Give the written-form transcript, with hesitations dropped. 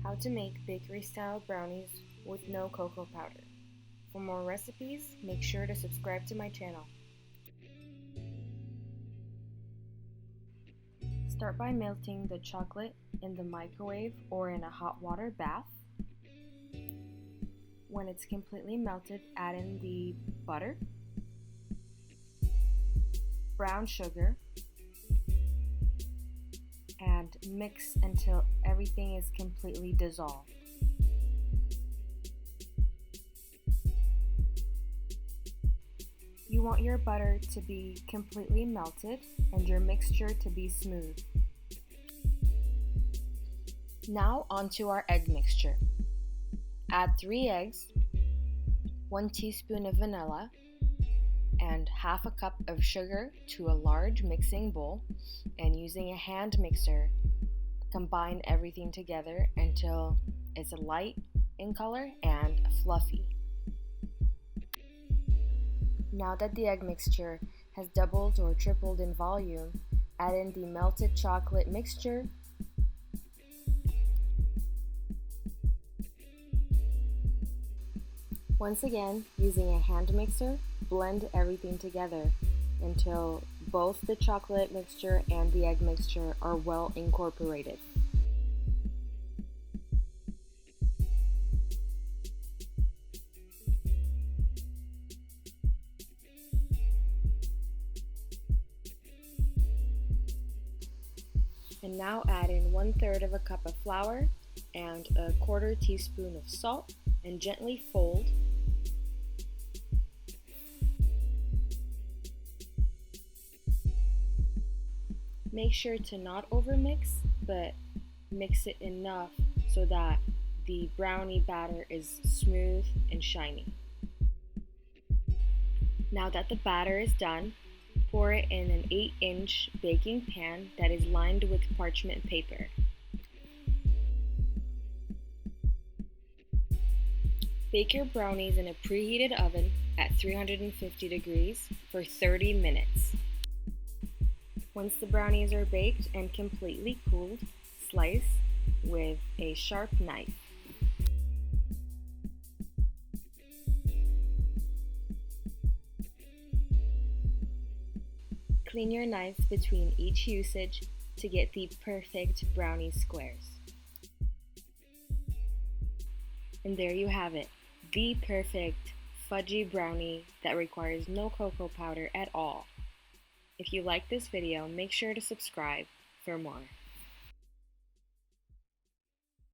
How to make bakery-style brownies with no cocoa powder. For more recipes, make sure to subscribe to my channel. Start by melting the chocolate in the microwave or in a hot water bath. When it's completely melted, add in the butter, brown sugar, and mix until everything is completely dissolved. You want your butter to be completely melted and your mixture to be smooth. Now onto our egg mixture. Add 3 eggs, 1 teaspoon of vanilla, and half a cup of sugar to a large mixing bowl, and using a hand mixer, combine everything together until it's light in color and fluffy. Now that the egg mixture has doubled or tripled in volume, add in the melted chocolate mixture, once again, using a hand mixer, blend everything together until both the chocolate mixture and the egg mixture are well incorporated. And now add in 1/3 of a cup of flour and a 1/4 teaspoon of salt and gently fold. Make sure to not overmix, but mix it enough so that the brownie batter is smooth and shiny. Now that the batter is done, pour it in an 8-inch baking pan that is lined with parchment paper. Bake your brownies in a preheated oven at 350 degrees for 30 minutes. Once the brownies are baked and completely cooled, slice with a sharp knife. Clean your knife between each usage to get the perfect brownie squares. And there you have it, the perfect fudgy brownie that requires no cocoa powder at all. If you like this video, make sure to subscribe for more.